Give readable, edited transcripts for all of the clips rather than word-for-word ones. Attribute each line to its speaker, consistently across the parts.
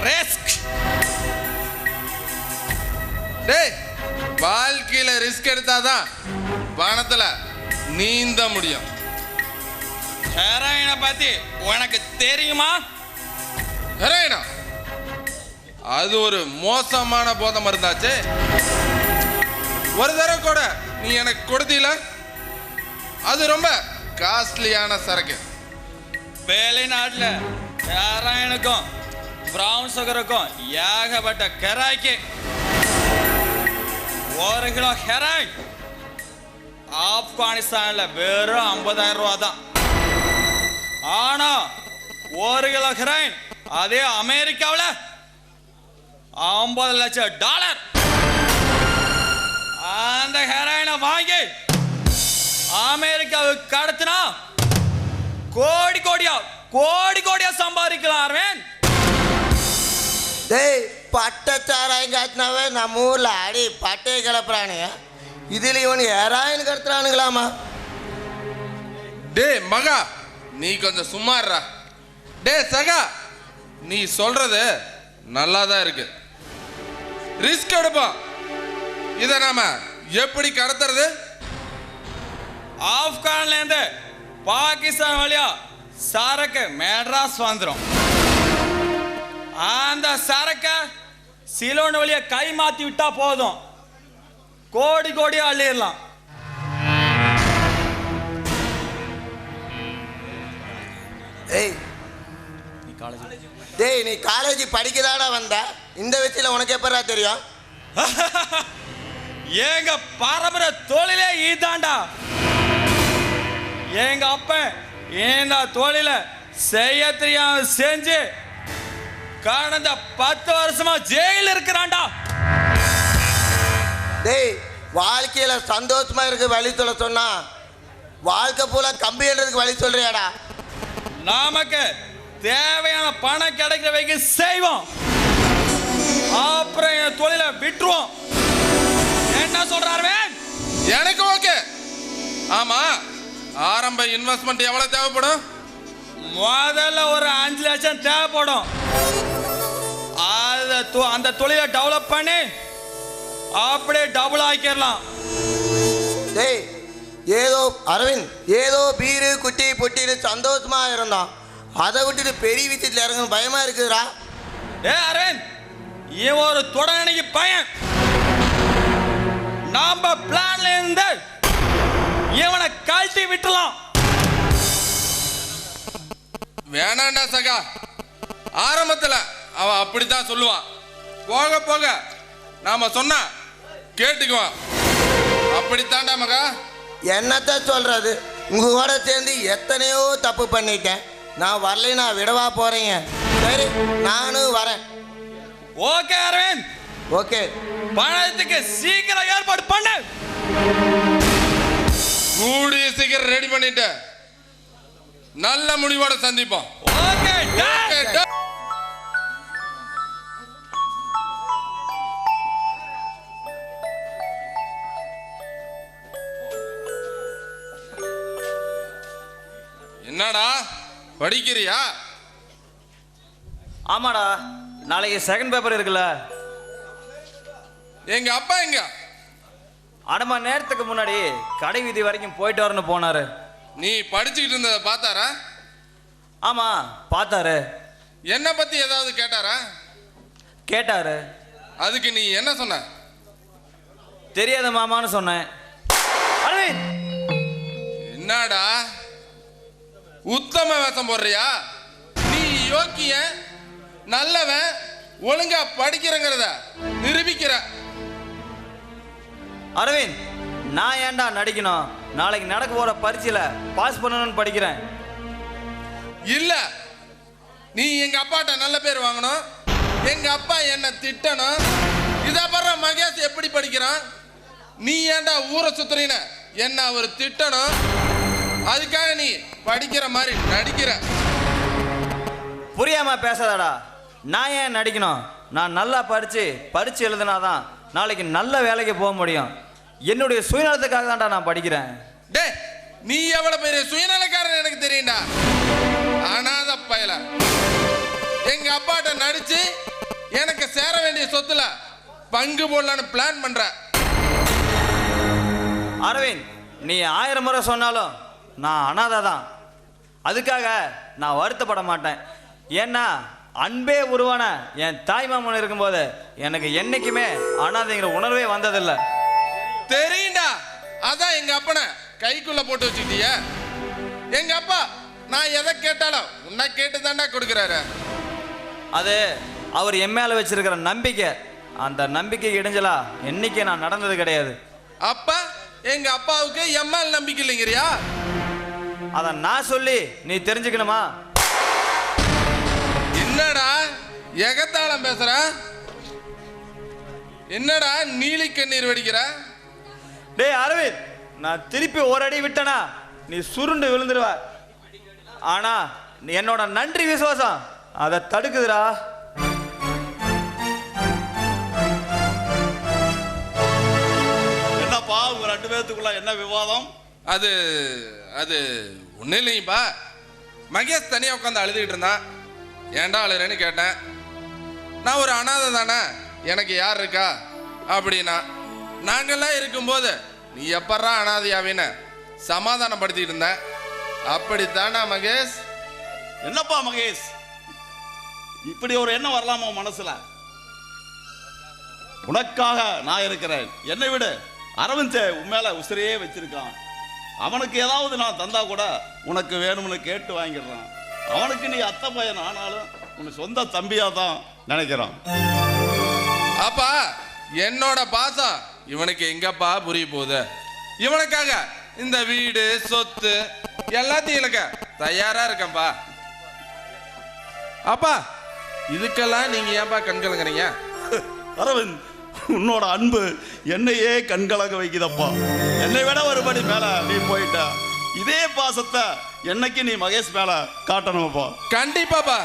Speaker 1: Risk.
Speaker 2: டேய், வாழ்க்கையில risk எடுத்தாதான் பணத்துல நீந்த முடியும்.
Speaker 1: ஹெராயினை பத்தி உனக்கு தெரியுமா?
Speaker 2: ஹெராயினா அது ஒரு மோசமான போதை மருந்தாச்சு. ஒரு தடவை கூட நீ எனக்கு கொடுத்தீல. அது ரொம்ப காஸ்ட்லியான சரக்கு.
Speaker 1: வெளிநாட்டுல ஹெராயினுக்கும் பிரவுன் சுகருக்கும் ஏகப்பட்ட கராய்க்கு. 1 கிலோ ஹெராயின் ஆப்கானிஸ்தான்ல வெறும் 50,000 ரூபா தான். ஆனா 1 கிலோ ஹெராயின் அதே அமெரிக்காவில் $50 லட்சம். அந்த ஹெராயினை வாங்கி அமெரிக்காவுக்கு கடத்தினா கோடி கோடியா சம்பாதிக்கலாம். அரவிந்த்,
Speaker 3: டேய், பட்டச்சாராயம் காட்டினாவே நம்ம ஊர்ல அடி பட்டையை கிளப்புறானுங்க. இதுல இவனு ஹெராயின் கடத்துறானுங்களாமா?
Speaker 2: டே மகா, நீ கொஞ்சம் சும்மாறா. டே சகா, நீ சொல்றது நல்லாதான் இருக்கு. ரிஸ்க் எடுப்போம். இதை நாம எப்படி கடத்துறது?
Speaker 1: ஆப்கான்ல இருந்து பாகிஸ்தான் வழியா சரக்கு மெட்ராஸ் வந்துடும். அந்த சரக்க சிலோன் வழியா கை மாத்தி விட்டா போதும், கோடியா அள்ளிடலாம்.
Speaker 3: டேய், நீ காலேஜ் படிக்கதாடா வந்த? இந்த வயசுல உனக்கு எப்படா தெரியும்?
Speaker 1: எங்க பரம்பரை தொழிலே இதாண்டா. எங்க அப்பன் இந்த தொழில செய்ய தெரியாம செஞ்சு கடந்த 10 வருஷமா ஜெயில இருக்கிறான்டா.
Speaker 3: டேய், வாழ்க்கையில சந்தோஷமா இருக்க வழி சொல்ல சொன்னா வாழ்க்கை பூரா கம்பி என்றதுக்கு வழி சொல்றியாடா?
Speaker 1: நமக்கு தேவையான பணம் கிடைக்கிற வரைக்கும் செய்வோம், அப்புறம் என் தொழிலை விட்டுருவோம். என்ன சொல்றாரு?
Speaker 2: எனக்கு ஓகே. ஆமா, ஆரம்ப இன்வெஸ்ட்மெண்ட் எவ்வளவு தேவைப்படும்?
Speaker 1: முதல்ல ஒரு 5 லட்சம் தேவைப்படும். அந்த தொழிலை டெவலப் பண்ணி அப்படியே டபுள் ஆக்கிடலாம்.
Speaker 3: டேய், ஏதோ அரவிந்த், ஏதோ பீரு குட்டி பொட்டின்னு சந்தோஷமா இருந்தான். அதை விட்டுட்டு பெரிய வீட்டுல இறங்கணும் பயமா இருக்குதுடா.
Speaker 1: அரவிந்த், இவன் ஒரு தொடர்நிலைக்கு பையன். நாம பிளான்ல இருந்து இவனை கழட்டி விட்டுலாம்.
Speaker 2: வேணாண்டா சகா. ஆரம்பத்துல அவ அப்படித்தான் சொல்லுவான். போக போக நாம சொன்னா கேட்டுக்குவான். அப்படித்தாண்டா மகா.
Speaker 3: என்னத்த சொல்றது, உங்க கூட சேர்ந்து எத்தனையோ தப்பு பண்ணிட்டேன். நான் வரலைன்னா விடவா போறீங்க? சரி, நானும் வரேன்.
Speaker 1: Okay Aravind,
Speaker 3: okay.
Speaker 1: பணத்துக்கு சீக்கிரம் ஏற்பாடு பண்ணு.
Speaker 2: கூடிய சீக்கிரம் ரெடி பண்ணிட்டு நல்ல முடிவோட சந்திப்போம்.
Speaker 1: ஓகே.
Speaker 2: என்னடா படிக்கிறியா?
Speaker 4: ஆமாடா, நாளைக்கு செகண்ட் பேப்பர் இருக்குல்ல.
Speaker 2: எங்க அப்பா எங்க?
Speaker 4: 1/2 மணி நேரத்துக்கு முன்னாடி கடை வீதி வரைக்கும் போயிட்டு வரணும் போனாரு.
Speaker 2: நீ படிச்சுக்கிட்டு இருந்தத பார்த்தாரா?
Speaker 4: ஆமா, பார்த்தாரு.
Speaker 2: என்ன பத்தி ஏதாவது கேட்டாரா?
Speaker 4: கேட்டாரு.
Speaker 2: அதுக்கு நீ என்ன சொன்ன?
Speaker 4: தெரியாத மாமான்னு சொன்னேன். அரவிந்த்,
Speaker 2: என்னடா உத்தம வேஷம் போடுறியா? நீ யோக்கிய நல்லவன், ஒழுங்கா படிக்கிறங்கிறத நிரூபிக்கிற.
Speaker 4: அரவிந்த், நான் ஏன்டா நடிக்கணும்? நாளைக்கு நடக்க போற பரீட்சையில பாஸ் பண்ணணும்னு படிக்கிறேன்.
Speaker 2: இல்ல, நீ எங்க அப்பாட்ட நல்ல பேர் வாங்கணும், எங்க அப்பா என்ன திட்டணும். இத பண்ற மகேஷ் எப்படி படிக்கிறான்? நீ ஏன்டா ஊரை சுத்துறீன என்ன அவர் திட்டணும். அதுக்காக நீ படிக்கிற மாதிரி நடிக்கிற.
Speaker 4: புரியாம பேசாதடா. நான் ஏன் நடிக்கணும்? நான் நல்லா பரிச்சு எழுதுனாதான் நாளைக்கு நல்ல வேலைக்கு போக முடியும். என்னுடைய சுயநலத்துக்காக தான்டா நான் படிக்கிறேன்.
Speaker 2: டே, நீ எவ்வளவு பெரிய சுயநலக்காரன் எனக்கு தெரியும்டா. அனாத பயல. எங்க அப்பாட்ட நடிச்சு எனக்கு சேர வேண்டிய சொத்துல பங்கு போடலான்னு பிளான் பண்ற.
Speaker 4: அரவிந்த், நீ 1000 முறை சொன்னாலும் நான் அனாதை தான். அதுக்காக நான் வருத்தப்பட மாட்டேன். ஏன்னா அன்பே உருவான என் தாய்மாமன் இருக்கும்போது எனக்கு என்னைக்குமே அனாதைங்கிற உணர்வே வந்ததில்லை.
Speaker 2: தெரியுண்டா, அதான் எங்க அப்பனை கைக்குள்ள போட்டு வச்சுக்கிட்டிய. எங்க அப்பா நான் எதை கேட்டாலும் உன்னை கேட்டு தாண்டா கொடுக்குறாரு.
Speaker 4: அது அவர் என் மேல வச்சிருக்கிற நம்பிக்கை. அந்த நம்பிக்கை இடைஞ்சலா என்னைக்கு நான் நடந்தது கிடையாது.
Speaker 2: அப்பா எங்க அப்பாவுக்கு எம்எல் நம்பிக்கை இல்லைங்கிறியா?
Speaker 4: அதை நான் சொல்லி நீ தெரிஞ்சுக்கணுமா?
Speaker 2: என்னடா எகத்தாளம் பேசுற? என்னடா நீலி கண்ணீர் வடிக்கிற?
Speaker 4: டேய் அரவிந்த், நான் திருப்பி ஒரு அடி விட்டனா நீ சுருண்டு விழுந்துருவ. ஆனா என்னோட நன்றி விசுவாசம் அதை தடுக்குதுடா.
Speaker 1: என்னப்பா உங்க 2 பேத்துக்குள்ள என்ன விவாதம்?
Speaker 2: அது அது ஒன்றும் இல்லைங்கப்பா. மகேஷ் தனியாக உட்காந்து அழுதுகிட்டு இருந்தான். ஏன்டா அழுறேன்னு கேட்டேன். நான் ஒரு அனாதை தானே, எனக்கு யார் இருக்கா அப்படின்னா, நாங்கள்லாம் இருக்கும்போது நீ எப்பட்றா அனாதையாவின்னு சமாதானப்படுத்திட்டு இருந்தேன். அப்படித்தானா மகேஷ்?
Speaker 1: என்னப்பா மகேஷ், இப்படி ஒரு எண்ணம் வரலாமா மனசுல? உனக்காக நான் இருக்கிறேன். என்னை விடு, அரவிந்த் உன் மேல உசிரையே வச்சிருக்கான். அவனுக்கு ஏதாவது நான் தந்தா கூட உனக்கு வேணும்னு கேட்டு வாங்கிடுறான். அவனுக்கு நீ அத்தை பையன் ஆனாலும் உன் சொந்த தம்பியா தான் நினைக்கிறான்.
Speaker 2: அப்பா என்னோட பாசம் இவனுக்கு எங்கப்பா புரிய போகுது? இவனுக்காக இந்த வீடு சொத்து எல்லாத்தையும் இழக்க தயாரா இருக்கேன்ப்பா. அப்பா இதுக்கெல்லாம் நீங்க ஏன்பா கண் கலங்குறீங்க?
Speaker 1: அரவிந்த், உன்னோட அன்பு என்னையே கண்கலங்க வைக்குதப்பா. என்னை விட ஒருபடி மேல நீ போயிட்ட. இதே பாசத்தை என்னைக்கு நீ மகேஷ் மேல காட்டணும்ப்பா.
Speaker 2: கண்டிப்பாப்பா.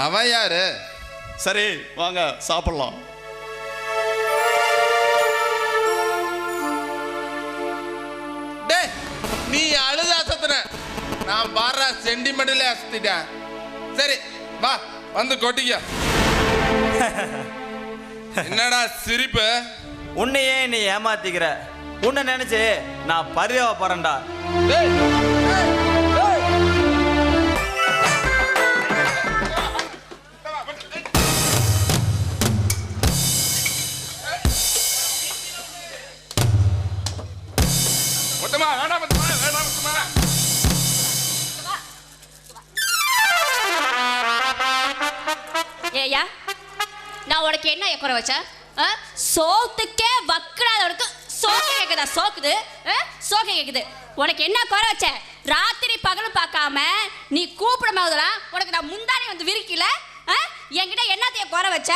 Speaker 2: அவன் யாரு?
Speaker 1: சரி வாங்க சாப்பிடலாம்.
Speaker 2: டே நீ அழுது அசத்துன, நான் பாடுற சென்டிமெண்ட்ல அசத்திட்டேன். சரி வா வந்து கொட்டிக்க. என்னடா சிரிப்பு?
Speaker 4: உன்னையே நீ ஏமாத்திக்கிற. உன்னை நினைச்சு நான் பரிதாபப்படுறேன்டா.
Speaker 2: டேய், டேய், டேய். மொத்தமா வேண்டாம், மொத்தமா வேண்டாம், மொத்தமா.
Speaker 5: ஏயா, நான் உனக்கு என்ன குறை வச்சேன்? சோத்துக்கே வக்கடாதவனுக்கு சோக்கு கேக்குதா? சோக்குது, சோக்கு கேக்குது. உனக்கு என்ன குறை வச்ச? ராத்திரி பகலும் பார்க்காம நீ கூப்பிடும் போதெல்லாம் உனக்கு நான் முந்தானி வந்து விரிக்கல. என்கிட்ட என்னத்தைய குறை வச்ச?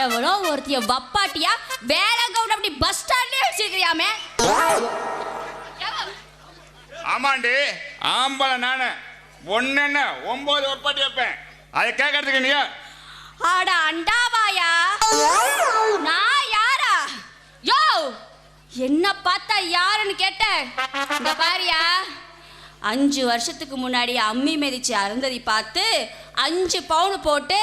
Speaker 5: எவ்வளோ ஒருத்திய வப்பாட்டியா வேலை கவுண்ட் அப்படி பஸ் ஸ்டாண்ட்லயே வச்சிருக்கிறியாமே.
Speaker 6: ஆமாண்டி, ஆம்பளை நானு. ஒன்னு 9 ஒப்பாட்டி வைப்பேன். அதை கேட்கறதுக்கு நீ
Speaker 5: ஆட அண்டாவாயா? நான் யாரா? யோ என்ன பார்த்தா யாருன்னு கேட்டேன். இந்த பாரியா, 5 வருஷத்துக்கு முன்னாடி அம்மி மிதிச்சு அருந்ததி பார்த்து 5 பவுன் போட்டு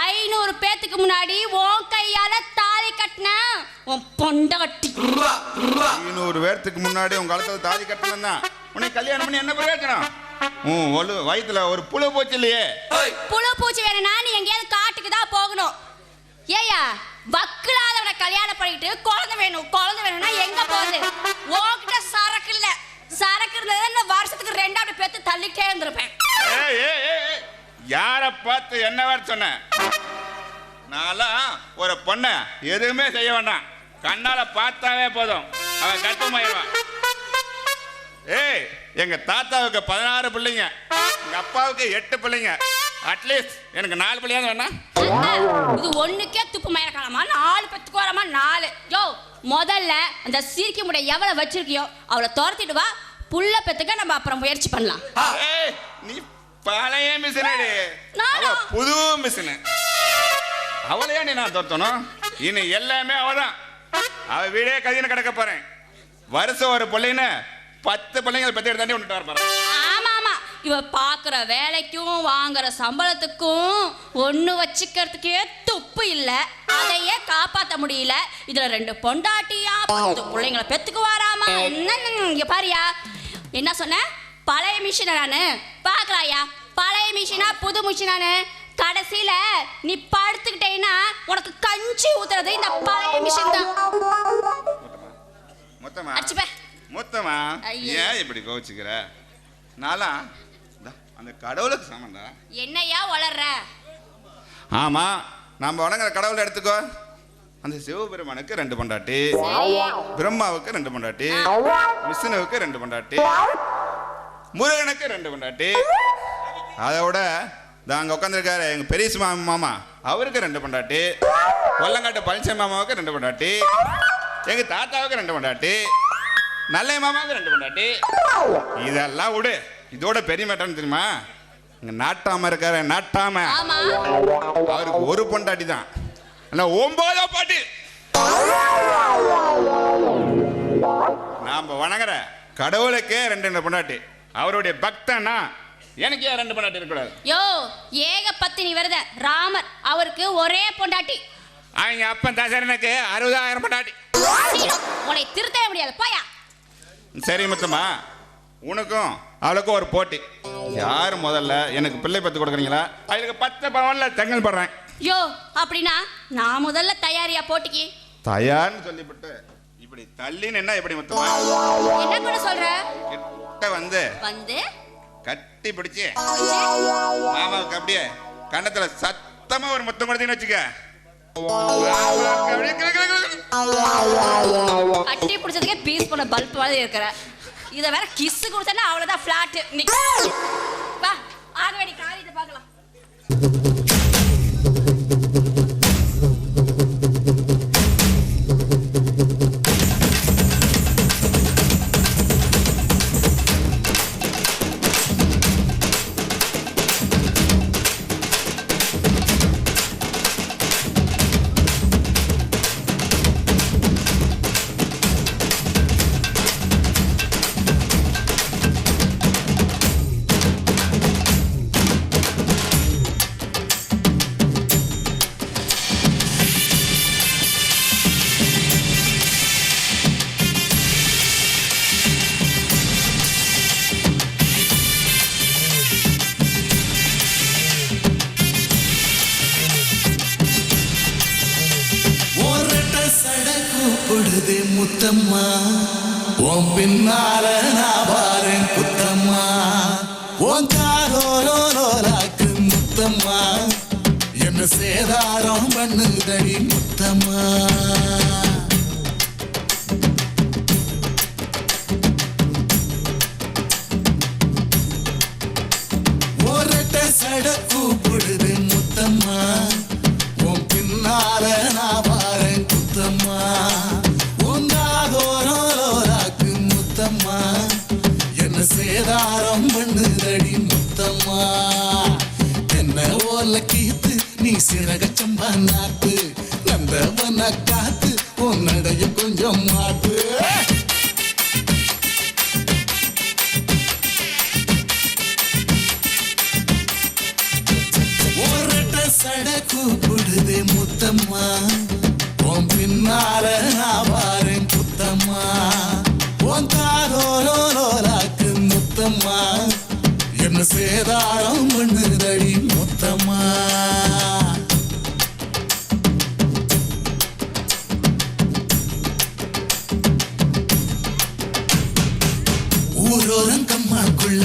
Speaker 5: 500 பேத்துக்கு முன்னாடி உன் கையால தாலி கட்டின உன் பொண்டாட்டி.
Speaker 6: 200 பேர்த்துக்கு முன்னாடி உங்க காலத்துல தாலி கட்டணும் தான். உன்னை கல்யாணம் பண்ணி என்ன பிரயோஜனம்? வயிற்றுல ஒரு புழு பூச்சி இல்லையே.
Speaker 5: புழு பூச்சி வேணும்னா நீ எங்கேயாவது காட்டுக்கு தான் போகணும். ஏயா வக்கலாதவனை கல்யாணம் பண்ணிட்டு குழந்தை வேணும்னா எங்க போகுது? உன்கிட்ட சரக்கு இல்ல. சரக்கு இருந்தது வருஷத்துக்கு 2 அப்படி பேத்து தள்ளிட்டே இருந்திருப்பேன்.
Speaker 6: யார பார்த்து என்ன வேற சொன்ன? நான்லாம் ஒரு பொண்ணை எதுவுமே செய்ய வேண்டாம். கண்ணால பார்த்தாவே போதும், அவன் கட்டுமாயிருவான். ஏய், எங்க தாத்தாவுக்கு 16 பிள்ளைங்க, எங்க அப்பாவுக்கு 8 பிள்ளைங்க. அட்லீஸ்ட் எனக்கு 4 பிள்ளையாவது வேணா.
Speaker 5: இது ஒண்ணுக்கே துப்பு மயக்காலமா? 4 பெத்துக்கு வரமா? 4. யோ முதல்ல அந்த சிரிக்க முடிய எவ்வளவு வச்சிருக்கியோ அவளை துரத்திட்டு வா. புள்ள பெத்துக்க நம்ம அப்புறம் முயற்சி பண்ணலாம்.
Speaker 6: ஏய், நீ பழைய மிஷினடி, புது மிஷினு. அவளையா நீ நான் துரத்தணும்? இனி எல்லாமே அவதான். அவ வீடே கதின்னு கிடக்க போறேன். வருஷம் ஒரு பிள்ளைன்னு 10 பிள்ளைங்களை பெற்று தாண்டி விட்டுட்டு வர போறேன்.
Speaker 5: ஆமா ஆமா, இவ பார்க்குற வேலைக்கும் வாங்குற சம்பளத்துக்கும் ஒன்று வச்சுக்கிறதுக்கே துப்பு இல்லை, அதையே காப்பாற்ற முடியல. இதில் 2 பொண்டாட்டியா 10 பிள்ளைங்களை பெற்றுக்கு வராமா என்ன? இங்கே பாரியா, என்ன சொன்ன? பழைய மிஷினை நான் பார்க்கலாயா? பழைய மிஷினா புது மிஷினானு? கடைசியில நீ படுத்துக்கிட்டேன்னா உனக்கு கஞ்சி ஊத்துறது இந்த பழைய மிஷின் தான்.
Speaker 6: மொத்தமா
Speaker 5: அடிச்சுப்ப.
Speaker 6: மொத்தமா ஏன் இப்படி கோவிச்சுக்கிற? நாளா அந்த கடவுளுக்கு சமந்தா
Speaker 5: என்னையா வளர்ற?
Speaker 6: ஆமா, நம்ம வணங்குற கடவுளை எடுத்துக்கோ. அந்த சிவபெருமானுக்கு 2 பொண்டாட்டி, பிரம்மாவுக்கு 2 பொண்டாட்டி, விஷ்ணுவுக்கு 2 பொண்டாட்டி, முருகனுக்கு 2 பொண்டாட்டி. அதோட அங்கே உட்காந்துருக்காரு எங்கள் பெரிய மாமா, அவருக்கு 2 பொண்டாட்டி, கொல்லங்காட்டு பழனிசாமி மாமாவுக்கு 2 பொண்டாட்டி, எங்கள் தாத்தாவுக்கு 2 பொண்டாட்டி, நல்ல மாமாவுக்கு 2 பொண்டாட்டி. இதெல்லாம் விடு, இதோட பெரிய மேட்டர்னு தெரியுமா? இங்கே நாட்டாம இருக்காரு, நாட்டாம அவருக்கு 1 பொண்டாட்டி தான், ஆனால் 9 பாட்டி. நாம் வணங்குற கடவுளுக்கே 2 பொண்டாட்டி. அவருடைய பக்தனா எனக்கு ஏன் 2 பொண்டாட்டி இருக்கக்கூடாது?
Speaker 5: யோ, ஏக பத்தினி விரத ராமர், அவருக்கு ஒரே பொண்டாட்டி.
Speaker 6: அவங்க அப்பன் தசரனுக்கு 60,000 பொண்டாட்டி.
Speaker 5: உன்னை திருத்தவே முடியாது, போயா.
Speaker 6: சரி முத்தம்மா, உனக்கும் அவளுக்கும் ஒரு போட்டி. யார் முதல்ல எனக்கு பிள்ளை பத்து கொடுக்குறீங்களா? அதுக்கு 10 பவன்ல தங்கல் படுறேன்.
Speaker 5: யோ, அப்படின்னா நான் முதல்ல தயாரியா போட்டிக்கு?
Speaker 6: தயார்னு சொல்லிவிட்டு இப்படி தள்ளின்னு என்ன எப்படி முத்தம்மா?
Speaker 5: என்ன கூட சொல்ற?
Speaker 6: கிட்ட வந்து கட்டி பிடிச்சி மாமாவுக்கு அப்படியே கண்ணத்துல சத்தமா ஒரு முத்தம் கொடுத்தீங்கன்னு வச்சுக்க.
Speaker 5: கட்டி பிடிச்சதுக்கே பீஸ் பண்ண பல்ப் மாதிரி இருக்கிற, இதை வேற கிஸ் கொடுத்தா அவ்வளவுதான் பிளாட். வா, ஆக வேண்டிய காரியத்தை பார்க்கலாம்.
Speaker 7: கொடுதே முத்தம்மா, உன் பின்னால நான் பாரேன் குத்தம்மா, உன் காரோலாக்கு முத்தம்மா, என்ன சேதாரம் பண்ணுதடி முத்தம்மா. ஒரட்ட சட கூப்பிடுது முத்தம்மா, உன் பின்னால நான் பாரேன் குத்தம்மா, உங்காதோரோராக்கு முத்தம்மா, என்ன சேதாரம் பண்ணுதடி முத்தம்மா. என்ன ஓல கீத்து நீ சிறகச்சம்பா நாட்டு, நந்தவன காத்து உன்னடைய கொஞ்சம் மாட்டு. ஒரட்ட சட கூப்பிடுதே முத்தம்மா, உன் பின்னால நான் பாரேன் குத்தம்மா, உன் காரோலாக்கு முத்தம்மா, என்ன சேதாரம் பண்ணுதடி முத்தம்மா. ஊரோரங்கம்மாக்குள்ள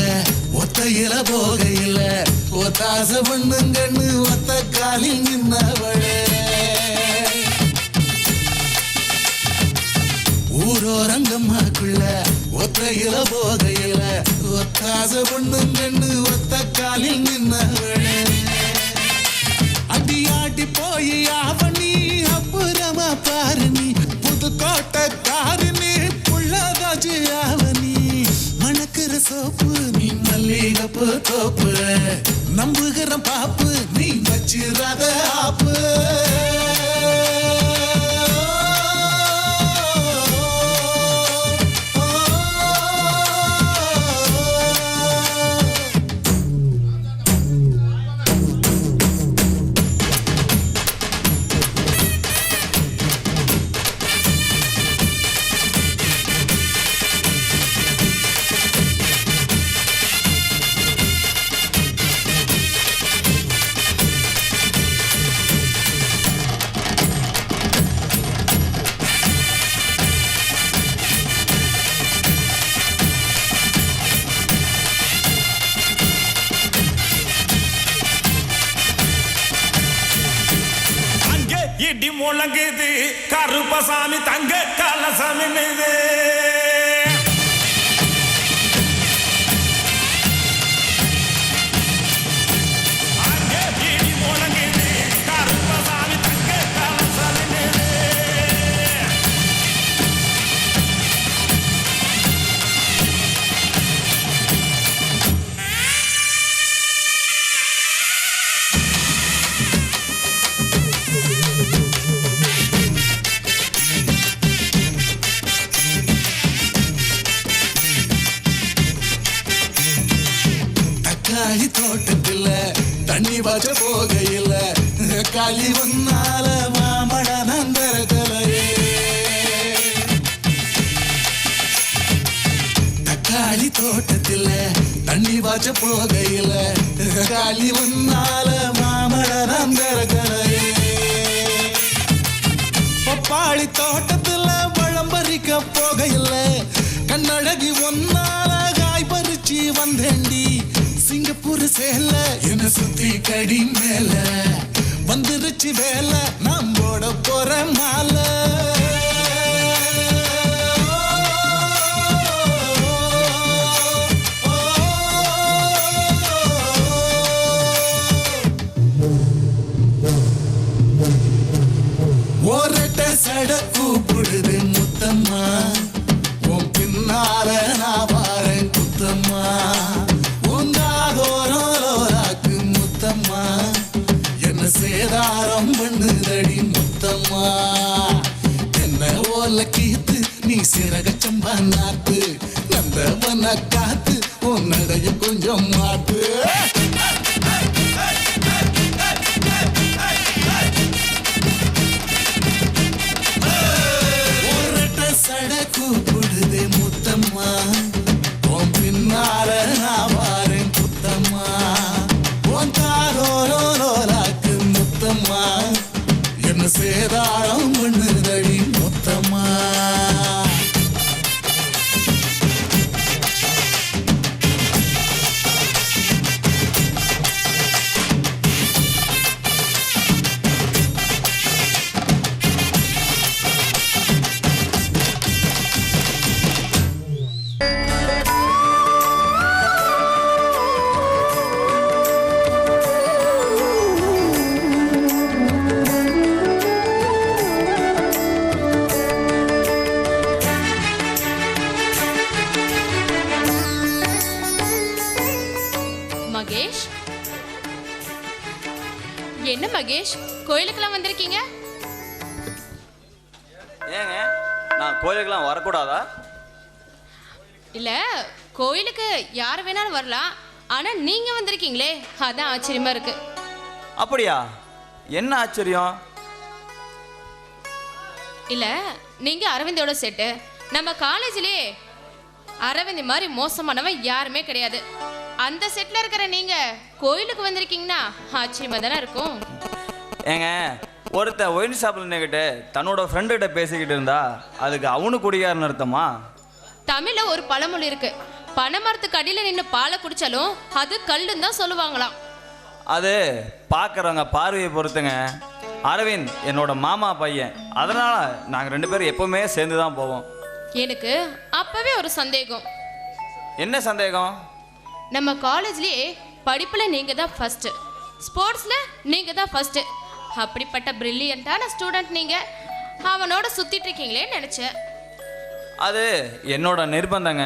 Speaker 7: ஒத்தையில போகையில ஒத்தாச பண்ணுங்கன்னு ஒத்த காலில் நின்னவளே. ஊரோரங்கம்மாக்குள்ள ஒத்தையில போகையில ஒத்தாச பண்ணுங்கன்னு ஒத்த காலில் நின்னவளே. அடியாட்டி போய் ஆவணி அப்புறமா பாரு நீ, புதுக்கோட்டை காரு நீ, புள்ளதாச்சு ஆவணி, மணக்கிற சோப்பு நீ, மல்லிகப்பு தோப்பு, நம்புகிற பாப்பு நீ வச்சிராத ஆப்பு.
Speaker 8: முழங்குது கருப்பசாமி தங்க கலசமின்னுது அங்கே இடி முழங்குது கருப்பசாமி தங்க கலசமின்னுது
Speaker 7: தக்காளி தோட்டத்துல தண்ணி வாச்ச போகையில களி ஒன்னால மாமட நந்தரகலையே தக்காளி தோட்டத்துல தண்ணி வாச்ச போகையில களி ஒன்னால மாமட நந்தரகலையே பப்பாளி தோட்டத்துல பழம் பறிக்க போகையில கண்ணழகி ஒன்னால காய் பறிச்சு வந்தேண்டி சிங்கப்பூர் சேல என்ன சுத்தி கடி மேல வந்துருச்சு வேலை நாம் போட போற மாலை ஓரட்ட சட கூப்பிடுது முத்தம்மா உன் பின்னால நான் வாரேன் குத்தம்மா உங்காதோரோராக்கு முத்தம்மா என்ன சேதாரம் பண்ணுதடி முத்தம்மா என்ன ஓல கீத்து நீ சிறகச்சம்பா நாத்து நந்தவன காத்து உன்னடைய கொஞ்சம் மாத்து சட கூப்பிடுதே முத்தம்மா உன் பின்னால நான் வாரேன் குத்தம்மா உன் தாரோரோராக்கு முத்தம்மா என்ன சேதாரம் பண்ணுதடி முத்தம்மா
Speaker 5: மகேஷ், என்ன மகேஷ் கோயிலுக்கெல்லாம் வந்திருக்கீங்க?
Speaker 4: ஏங்க நான் கோயிலுக்கெல்லாம் வரக்கூடாதா?
Speaker 5: இல்ல, கோயிலுக்கு யார் வேணாலும் வரலாம், ஆனா நீங்க வந்திருக்கீங்களே அதான் ஆச்சரியமா இருக்கு.
Speaker 4: அப்படியா? என்ன ஆச்சரியம்?
Speaker 5: இல்ல, நீங்க அரவிந்தோட செட்டு. நம்ம காலேஜிலே அரவிந்த் மாதிரி மோசமானவன் யாருமே கிடையாது. அந்த செட்ல இருக்கிற நீங்க கோயிலுக்கு வந்திருக்கீங்கன்னா ஆச்சரியமா தானே இருக்கும்.
Speaker 4: ஏங்க ஒருத்த ஒயின் ஷாப்ல நின்னுக்கிட்டு தன்னோட ஃப்ரெண்டு கிட்ட பேசிக்கிட்டு இருந்தா அதுக்கு அவனு குடிகாரன்னு அர்த்தமா?
Speaker 5: தமிழ்ல ஒரு பழமொழி இருக்கு, பனைமரத்துக்கு அடியில நின்று பாலை குடிச்சாலும் அது கல்லுன்னு தான் சொல்லுவாங்களாம்.
Speaker 4: அது பார்க்குறவங்க பார்வையை பொறுத்துங்க. அரவிந்த் என்னோட மாமா பையன், அதனால நாங்கள் 2 பேரும் எப்பவுமே சேர்ந்து தான் போவோம்.
Speaker 5: எனக்கு அப்பவே ஒரு சந்தேகம்.
Speaker 4: என்ன சந்தேகம்?
Speaker 5: நம்ம காலேஜ்லயே படிப்புல நீங்க தான் ஃபர்ஸ்ட், ஸ்போர்ட்ஸ்ல நீங்க தான் ஃபர்ஸ்ட். அப்படிப்பட்ட பிரில்லியண்டான ஸ்டூடெண்ட் நீங்க அவனோட சுத்திட்டு இருக்கீங்களேன்னு நினைச்சேன்.
Speaker 4: அது என்னோட நிர்பந்தங்க.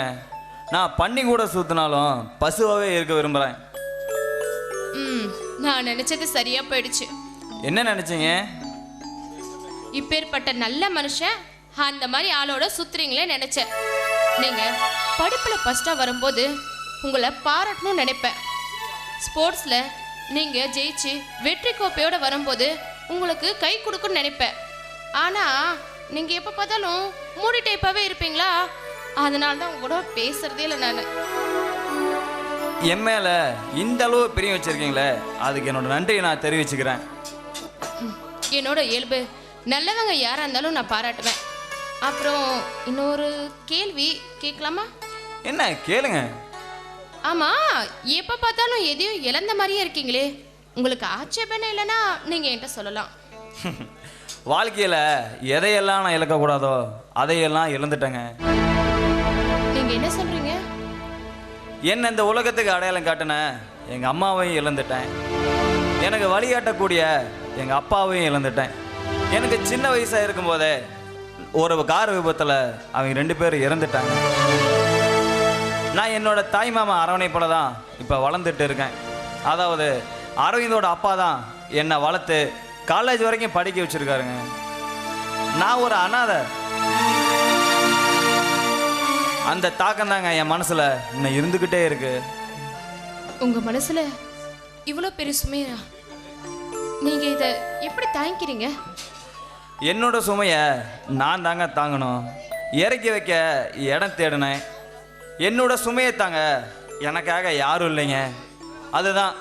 Speaker 4: நான் பண்ணி கூட சுத்தினாலும் பசுவாகவே இருக்க விரும்புகிறேன்.
Speaker 5: நான் நினைச்சது சரியா போயிடுச்சு.
Speaker 4: என்ன நினைச்சீங்க?
Speaker 5: இப்பேற்பட்ட நல்ல மனுஷன் அந்த மாதிரி ஆளோட சுத்துறீங்களே நினைச்சேன். நீங்க படிப்புல ஃபர்ஸ்டா வரும்போது உங்களை பாராட்டணும்னு நினைப்பேன். ஸ்போர்ட்ஸ்ல நீங்க ஜெயிச்சு வெற்றி கோப்பையோட வரும்போது உங்களுக்கு கை கொடுக்குன்னு நினைப்பேன். ஆனா நீங்க எப்ப பார்த்தாலும் மூடி டைப்பாவே இருப்பீங்களா, அதனால தான் உங்க கூட பேசுறதே இல்லை. நான்
Speaker 4: என் மேல இந்த அளவு பிரியம் வச்சிருக்கீங்களே, அதுக்கு என்னோட நன்றியை நான் தெரிவிச்சுக்கிறேன்.
Speaker 5: என்னோட இயல்பு, நல்லவங்க யாரா இருந்தாலும் நான் பாராட்டுவேன். அப்புறம் இன்னொரு கேள்வி கேட்கலாமா?
Speaker 4: என்ன கேளுங்க.
Speaker 5: ஆமா, எப்ப பார்த்தாலும் எதையும் இழந்த மாதிரியே இருக்கீங்களே, உங்களுக்கு ஆட்சேபனை இல்லைன்னா நீங்க என்கிட்ட சொல்லலாம்.
Speaker 4: வாழ்க்கையில் எதையெல்லாம் நான் இழக்கக்கூடாதோ அதையெல்லாம் இழந்துட்டேங்க.
Speaker 9: நீங்க என்ன சொல்றீங்க?
Speaker 4: என்ன இந்த உலகத்துக்கு அடையாளம் காட்டின எங்கள் அம்மாவையும் இழந்துட்டேன். எனக்கு வழிகாட்டக்கூடிய எங்கள் அப்பாவையும் இழந்துட்டேன். எனக்கு சின்ன வயசாக இருக்கும்போதே ஒரு கார் விபத்தில் அவங்க 2 பேரும் இறந்துட்டாங்க. நான் என்னோட தாய் மாமா அரவணைப்போல தான் இப்போ வளர்ந்துட்டு இருக்கேன். அதாவது அரவிந்தோட அப்பா தான் என்னை வளர்த்து காலேஜ் வரைக்கும் படிக்க வச்சுருக்காருங்க. நான் ஒரு அனாதை. அந்த தாக்கம் தாங்க என் மனசில் இன்னும் இருந்துக்கிட்டே இருக்கு.
Speaker 9: உங்க மனசுல இவ்வளோ பெரிய சுமையா? நீங்க இதை எப்படி தாங்கிக்கிறீங்க?
Speaker 4: என்னோட சுமையை நான் தாங்க தாங்கணும். இறக்கி வைக்க இடம் தேடினேன். என்னோட சுமையை தாங்க எனக்காக யாரும் இல்லைங்க. அதுதான்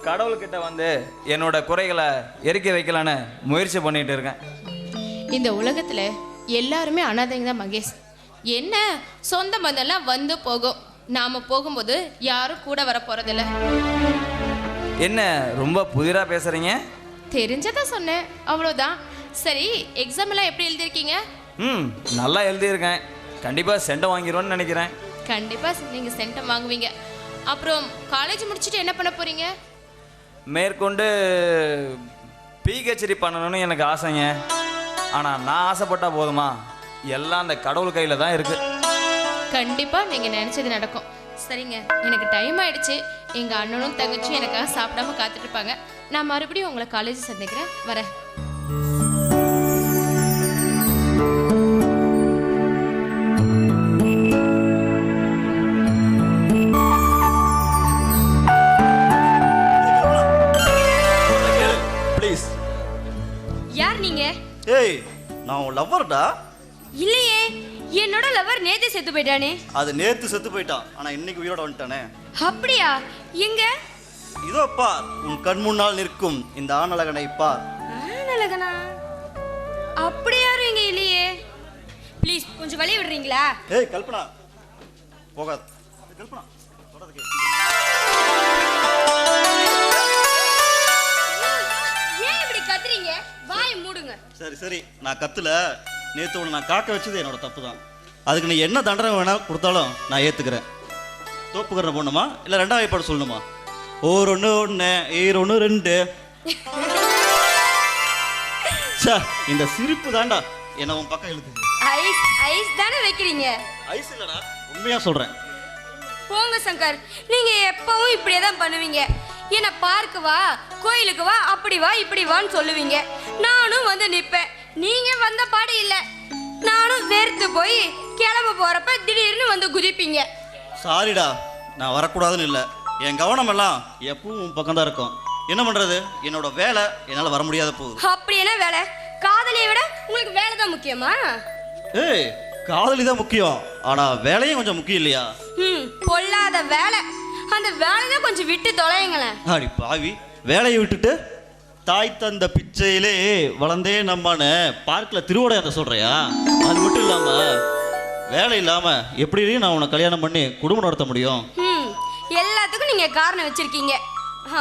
Speaker 4: கடவுள்கிட்ட வந்து என்னோட குறைகளை இறக்கி வைக்கலான்னு முயற்சி பண்ணிட்டு இருக்கேன்.
Speaker 9: இந்த உலகத்துல எல்லாருமே அனாதைங்க தான் மகேஷ். என்ன சொந்த பந்தம்லாம் வந்து போகும், நாம போகும்போது யாரும் கூட வர போறதில்ல.
Speaker 4: என்ன ரொம்ப புதிரா பேசுறீங்க?
Speaker 9: தெரிஞ்சதை சொன்னேன், அவ்வளோதான். சரி, எக்ஸாம் எல்லாம் எப்படி எழுதியிருக்கீங்க?
Speaker 4: நல்லா எழுதியிருக்கேன். கண்டிப்பாக செண்டை வாங்கிடுவோன்னு நினைக்கிறேன்.
Speaker 9: கண்டிப்பா நீங்க சென்டம் வாங்குவீங்க. அப்புறம் காலேஜ் முடிச்சுட்டு என்ன பண்ண போறீங்க?
Speaker 4: மேற்கொண்டு பிஹெச்டி பண்ணணும்னு எனக்கு ஆசைங்க. ஆனால் நான் ஆசைப்பட்டால் போதுமா? எல்லாம் அந்த கடவுள் கையில் தான் இருக்குது.
Speaker 9: கண்டிப்பா நீங்க நினைச்சது நடக்கும். சரிங்க, எனக்கு டைம் ஆயிடுச்சு. எங்க அண்ணனும் தங்கச்சியும் எனக்காக சாப்பிடாம காத்துட்டு இருப்பாங்க. நான் மறுபடியும் உங்களை காலேஜ் சந்திக்கிறேன். வரேன்.
Speaker 10: ப்ளீஸ்.
Speaker 5: யார் நீங்க?
Speaker 10: ஏய், நான் உன் லவ்வர்டா.
Speaker 5: இல்லையே, என்னோட லவர் நேத்து செத்து போயிட்டானே.
Speaker 10: அது நேத்து செத்து போயிட்டான், ஆனா இன்னைக்கு உயிரோட வந்துட்டானே.
Speaker 5: அப்படியா? எங்க?
Speaker 10: இதோ பார், உன் கண் முன்னால் நிற்கும் இந்த ஆணழகனை பார்.
Speaker 5: ஆனழகனா? அப்படி யாரும் இங்க இல்லையே. ப்ளீஸ் கொஞ்சம் வழி விடுறீங்களா?
Speaker 10: ஏய் கல்பனா, போகாத. கல்பனா தொடர்ந்து கேளு.
Speaker 5: ஏன் இப்படி கத்துறீங்க? வாயை மூடுங்க.
Speaker 10: சரி சரி, நான் கத்துல. நேத்து உன்னை நான் காக்க வச்சது என்னோட தப்பு தான். அதுக்கு நீ என்ன தண்டனை வேணா கொடுத்தாலும் நான் ஏத்துக்கிறேன். தோப்புக்கரணை போடணுமா இல்லை 2ஆம் வாய்ப்பாடு சொல்லணுமா? ஓர் 1 1 ஏர் 1 2. இந்த சிரிப்பு தாண்டா என்ன உன் பக்கம் இழுக்குது.
Speaker 5: ஐஸ் ஐஸ் தானே வைக்கிறீங்க?
Speaker 10: ஐஸ் இல்லடா, உண்மையா சொல்றேன்.
Speaker 5: போங்க சங்கர், நீங்க எப்பவும் இப்படியே தான் பண்ணுவீங்க. என்ன பார்க்கு வா, கோயிலுக்கு வா, அப்படி வா இப்படி வான்னு சொல்லுவீங்க. நானும் வந்து நிப்பேன். நீங்க வந்த பாடு இல்ல. நானும் வெறுத்து போய் கிளம்ப போறப்ப திடீர்னு வந்து குதிப்பீங்க.
Speaker 10: சாரிடா, நான் வரக்கூடாதுன்னு இல்லை. என் கவனம் எல்லாம் எப்பவும் உன் பக்கம் தான் இருக்கும். என்ன பண்றது, என்னோட வேலை என்னால் வர முடியாத போகுது.
Speaker 5: அப்படி என்ன வேலை? காதலியை விட உங்களுக்கு வேலை தான் முக்கியமா?
Speaker 10: ஏய், காதலி தான் முக்கியம், ஆனா வேலையும் கொஞ்சம் முக்கியம் இல்லையா?
Speaker 5: பொல்லாத வேலை. அந்த வேலையை கொஞ்சம் விட்டு தொலைங்களேன்.
Speaker 10: அடி பாவி, வேலையை விட்டுட்டு தாய் தந்த பிச்சையிலே வளர்ந்தே நம்மான்னு பார்க்கில் திருவோடையாத்த சொல்றியா? அது மட்டும் இல்லாம வேலை இல்லாம எப்படி நான் உன்னை கல்யாணம் பண்ணி குடும்பம் நடத்த முடியும்?
Speaker 5: எல்லாத்துக்கும் நீங்க காரணம் வச்சிருக்கீங்க.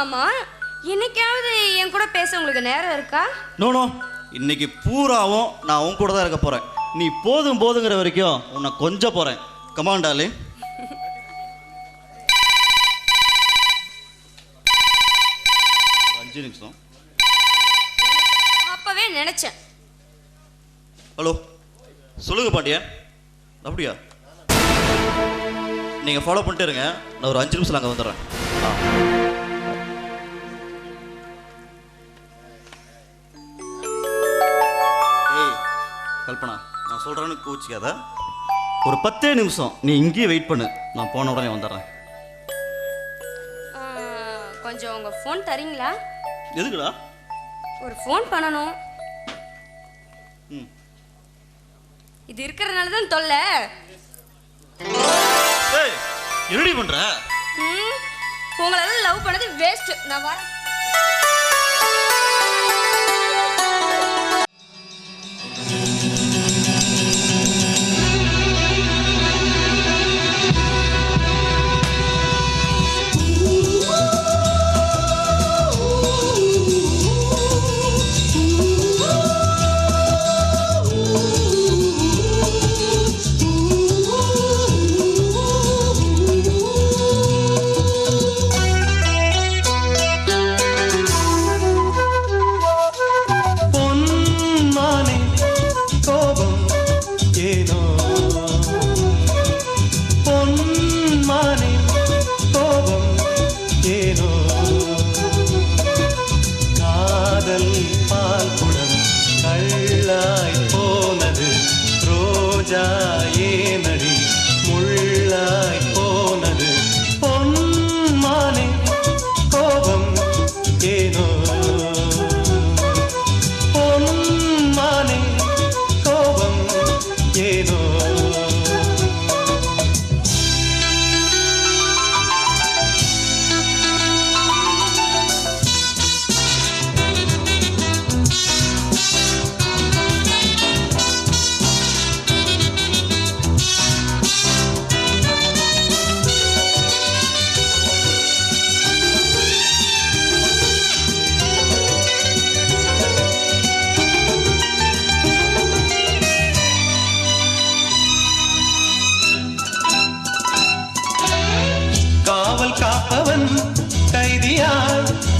Speaker 5: ஆமா, இன்னைக்காவது என் கூட பேச உங்களுக்கு நேரம் இருக்கா?
Speaker 10: நோ, இன்னைக்கு பூராவும் நான் உன் கூட தான் இருக்க போறேன். நீ போதும் போதுங்கிற வரைக்கும் உன்னை கொஞ்சம் போறேன். Come on darling. ஒரு 5 நிமிஷம்.
Speaker 5: அப்பவே நினைச்சேன்.
Speaker 10: ஹலோ, சொல்லுங்க பாண்டியன். அப்படியா? நீங்கள் ஃபாலோ பண்ணிட்டு இருங்க, நான் ஒரு 5 நிமிஷம் அங்கே வந்துடுறேன். ஏய் கல்பனா, நான் சொல்கிறேன்னு கோச்சிக்காத. ஒரு 10 நிமிஷம் நீ இங்கேயே வெயிட் பண்ணு, நான் போன உடனே வந்துடுறேன்.
Speaker 5: கொஞ்சம் உங்க ஃபோன் தரீங்களா?
Speaker 10: எதுக்குடா?
Speaker 5: ஒரு ஃபோன் பண்ணணும். இது இருக்கிறதுனால தான் தொல்லை.
Speaker 10: ஏய், என்னடி பண்ற?
Speaker 5: உங்களெல்லாம் லவ் பண்ணது வேஸ்ட். நான் வரேன்.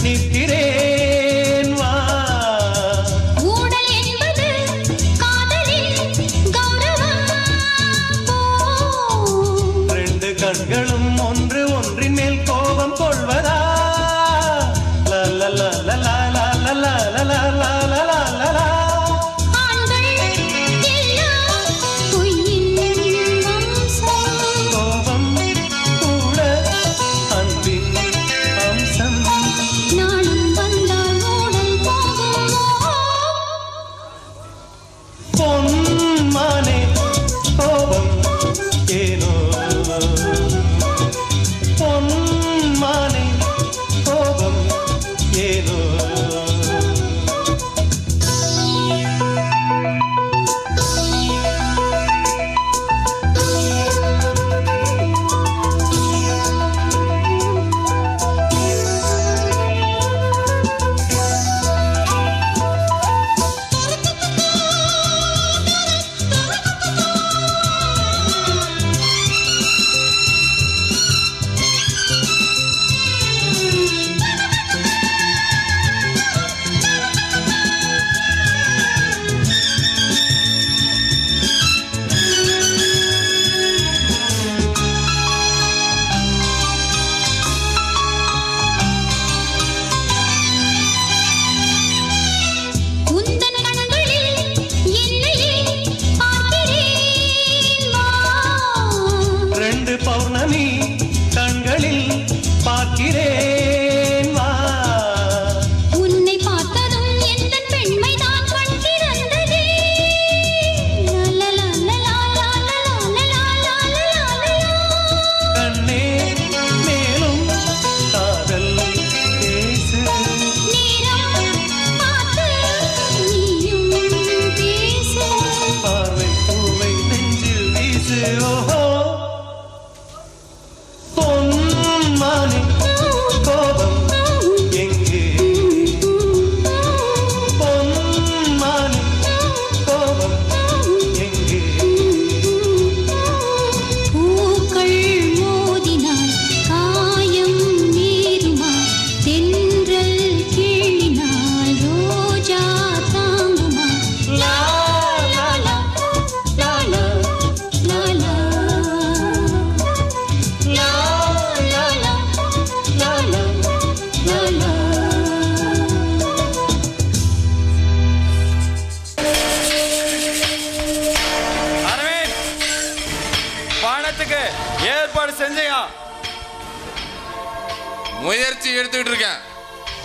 Speaker 7: நிற்கிறேன் வா.
Speaker 5: ஊடல் என்பது காதலின் கௌரவம்.
Speaker 7: ரெண்டு கண்களும் ஒன்று ஒன்றின் மேல் கோபம் கொள்வதா? லா லா லா லா லா லா லா லா லா லா லா லா லா லா.
Speaker 5: ஆண்கள் எல்லாம் பொய்யின் வம்சம்.
Speaker 7: கோபம் கூட அன்பின் அம்சம்.
Speaker 5: நாளும் வந்தால் ஊடல் போகுமோ?
Speaker 7: பொன்மானே கோபம் ஏனோ? பொன்மானே கோபம் ஏனோ?
Speaker 5: உந்தன் கண்களில் என்னையே பார்க்கிறேன் வா.
Speaker 7: ரெண்டு பௌர்ணமி கண்களில் பார்க்கிறேன் வா.
Speaker 5: உன்னை பார்த்ததும் எந்தன் பெண்மைதான் கண் திறந்ததே. லா லா லா லா லா லா லா லா லா லா லா.
Speaker 7: கண்ணே மேலும் காதல் பேசு.
Speaker 5: நேரம் பார்த்து நீயும் பேசு.
Speaker 7: பார்வை பூவை நெஞ்சில் வீசு. ஓஹோ பொன்மானே கோபம் எங்கே? பொன்மானே கோபம் எங்கே?
Speaker 5: பூக்கள் மோதினால் காயம் நேருமா? தென்றல் கிள்ளினால் ரோஜா தாங்குமா? லா லா லா லா லா லா லா. லா லா லா லா லா லா லா.
Speaker 4: அரவிந்த், பணத்துக்கு ஏற்பாடு செஞ்சையா?
Speaker 2: முயற்சி எடுத்துக்கிட்டு இருக்கேன்.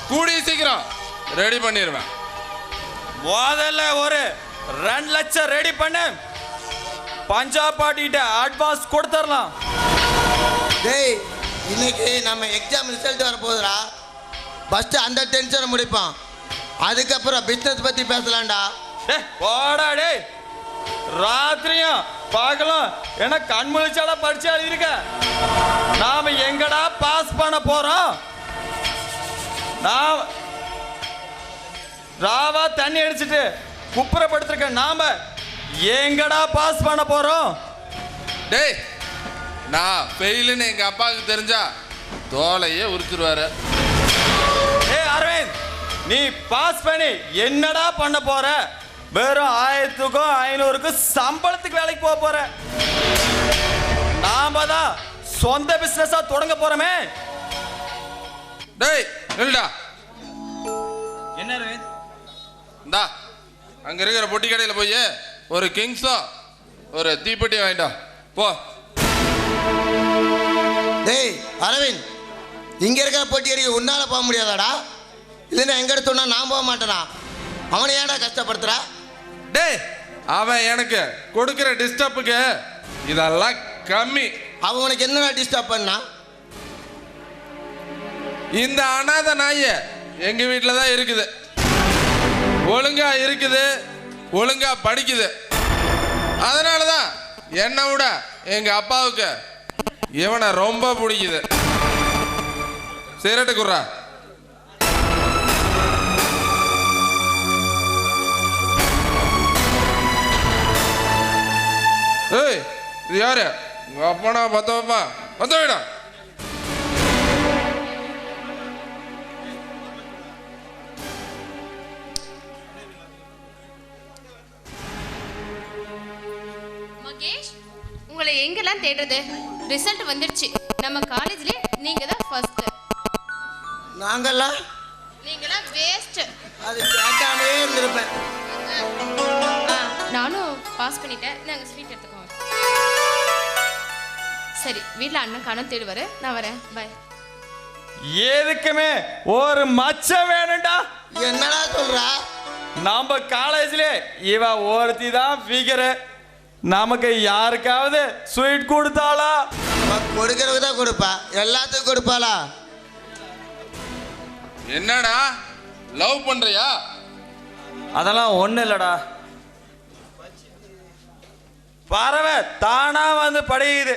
Speaker 2: கூடிய சீக்கிரம் ரெடி பண்ணிடுவேன்.
Speaker 4: முதல்ல ஒரு 2 லட்சம் ரெடி பண்ணு. பஞ்சாப் பாட்டிகிட்ட அட்வான்ஸ் கொடுத்துடலாம்.
Speaker 3: டேய் இன்னைக்கு நம்ம எக்ஸாம் ரிசல்ட் வர போகுதுடா. ஃபஸ்ட்டு அந்த டென்ஷனை முடிப்பான், அதுக்கப்புறம் பிஸ்னஸ் பற்றி பேசலாம்டா.
Speaker 4: போடா டேய். ராத்திரியும் பகலும் என்ன கண் முழிச்சாடா படிச்சு எழுதிருக்க. நாம எங்கடா பாஸ் பண்ண போறோம்? நான் ராவா தண்ணி அடிச்சிட்டு குப்புறப்படுத்திருக்க நாம எங்கடா பாஸ் பண்ண போறோம்?
Speaker 2: டேய் நான் ஃபெயிலுன்னு எங்க அப்பாவுக்கு தெரிஞ்சா தோலையே உரிச்சிருவாரு.
Speaker 4: ஏய் அரவிந்த், நீ பாஸ் பண்ணி என்னடா பண்ண போற? வெறும் 1000க்கும் 500க்கும் சம்பளத்துக்கு வேலைக்கு போக போற. நாம தான் சொந்த பிசினஸா தொடங்க போறோமே.
Speaker 2: டேய் நில்டா.
Speaker 4: என்ன அரவிந்த்?
Speaker 2: இந்தா அங்க இருக்கிற பொட்டி கடையில் போய் ஒரு கிங்ஸோ ஒரு தீப்பெட்டி வாங்கிட்டா போ.
Speaker 3: டேய் அரவிந்த், இங்கே இருக்கிற போட்டி அடிக்க உன்னால் போக முடியாதாடா? இல்லைன்னா எங்கிட்ட சொன்னா நான் போக மாட்டேனா? அவனை ஏன்டா கஷ்டப்படுத்துறா?
Speaker 2: டேய் அவன் எனக்கு கொடுக்கிற டிஸ்டர்புக்கு இதெல்லாம் கம்மி.
Speaker 3: அவன் உனக்கு என்னடா டிஸ்டர்ப் பண்ணா?
Speaker 2: இந்த அனாதை நாய் எங்க வீட்டில் தான் இருக்குது. ஒழுங்கா இருக்குது, ஒழுங்கா படிக்குது. அதனால தான் என்னை விட எங்க அப்பாவுக்கு இவனை ரொம்ப பிடிக்குது. சிகரெட்டு குர்றா. ஏய் இது யாரு? உங்க அப்பனா பத்தவப்பா பத்த விடா.
Speaker 9: மகேஷ், உங்களை எங்கெல்லாம் தேடுறது? ரிசல்ட் வந்துடுச்சு. நம்ம காலேஜ்ல நீங்க தான் ஃபர்ஸ்ட்.
Speaker 3: நாங்கெல்லாம்
Speaker 9: நீங்களாம் வேஸ்ட்.
Speaker 3: அது கேட்காமே இருந்திருப்பேன்.
Speaker 9: நானும் பாஸ் பண்ணிட்டேன். நாங்க ஸ்வீட் எடுத்துக்கோங்க. சரி, வீட்டில் அண்ணன் காண தேடுவாரு. நான் வரேன். பை.
Speaker 11: எதுக்குமே ஒரு மச்சம் வேணும்டா.
Speaker 3: என்னடா சொல்றா?
Speaker 11: நம்ம காலேஜ்ல இவ ஒருத்தி தான் ஃபிகர். நமக்கு யாருக்காவது ஸ்வீட் கொடுத்தாளா?
Speaker 3: கொடுக்கறதுக்கு தான் கொடுப்பா, எல்லாத்துக்கும் கொடுப்பாளா?
Speaker 2: என்னடா லவ் பண்றியா?
Speaker 4: அதெல்லாம் ஒன்றும் இல்லைடா. பறவை தானா வந்து படிக்குது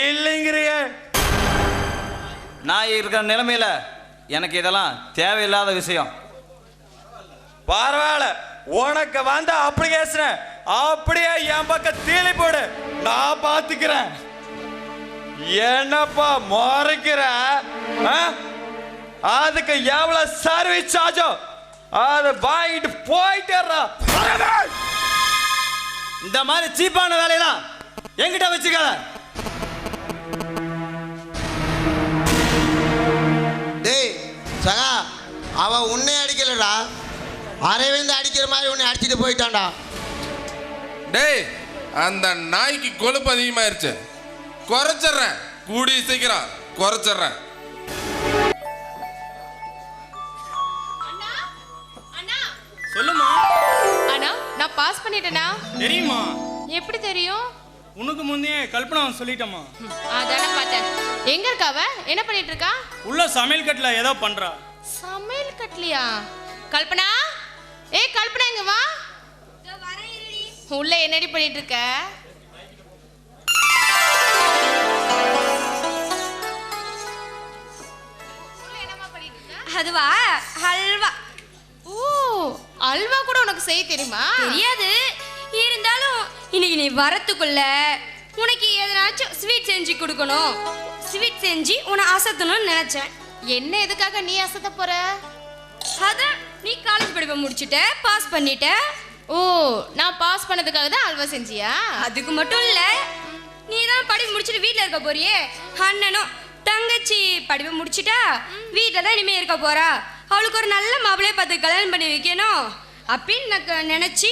Speaker 4: இல்லைங்கிறிய. நான் இருக்கிற நிலைமையில எனக்கு இதெல்லாம் தேவையில்லாத விஷயம். பரவாயில்ல, உனக்கு வந்த அப்ளிகேஷனை அப்படியே என் பக்கம் தீலி போடு, நான் பார்த்துக்கிறேன். என்னப்பா முறைக்கிற? அதுக்கு எவ்வளவு சர்வீஸ் சார்ஜோ அதை வாங்கிட்டு போயிட்டா. இந்த மாதிரி சீப்பான வேலையெல்லாம் என்கிட்ட வச்சுக்காத.
Speaker 3: டேய் சகா, அவ உன்னை அடிக்கலடா, அரவிந்த் அடிக்கிற மாதிரி உன்னை அடிச்சுட்டு போயிட்டான்டா.
Speaker 2: டேய், அந்த நாய்க்கு கொழுப்பு அதிகமாயிருச்சு. குறைச்சிட்றேன், கூடி சீக்கிரம் குறைச்சிட்றேன்.
Speaker 11: சொல்லுமா.
Speaker 9: அண்ணா, நான் பாஸ் பண்ணிட்டேனா?
Speaker 11: தெரியுமா?
Speaker 9: எப்படி தெரியும்?
Speaker 11: உனக்கு முன்னே கல்பனா சொல்லிட்டமா.
Speaker 9: அதானே பார்த்தேன். எங்க இருக்கா அவ? என்ன பண்ணிட்டு இருக்கா?
Speaker 11: உள்ள சமையல் கட்டுல ஏதோ பண்றா.
Speaker 9: சமையல் கட்டலையா? கல்பனா, ஏய் கல்பனா, இங்க வா. உள்ள என்னடி பண்ணிட்டு இருக்க?
Speaker 5: அதுவா ஹல்வா.
Speaker 9: ஓ, அல்வா கூட உனக்கு செய்ய தெரியுமா?
Speaker 5: தெரியாது, இருந்தாலும் இன்னைக்கு நீ வரத்துக்குள்ள உனக்கு எதனாச்சும் ஸ்வீட் செஞ்சு கொடுக்கணும். ஸ்வீட் செஞ்சு உன்னை அசத்தணும்னு நினைச்சேன்.
Speaker 9: என்ன எதுக்காக நீ அசத்த போற?
Speaker 5: அதான் நீ காலேஜ் படிப்பை முடிச்சுட்ட, பாஸ் பண்ணிட்ட.
Speaker 9: ஓ, நான் பாஸ் பண்ணதுக்காக தான் அல்வா செஞ்சியா?
Speaker 5: அதுக்கு மட்டும் இல்ல, நீ தான் படிப்பு முடிச்சுட்டு வீட்டில் இருக்க போறியே, அண்ணனும் தங்கச்சி படிப்பு முடிச்சுட்டா வீட்டில் தான் இனிமே இருக்க போறா. அவளுக்கு ஒரு நல்ல மாப்பிள்ளைய பார்த்து கல்யாணம் பண்ணி வைக்கணும் அப்படின்னு நான் நினைச்சி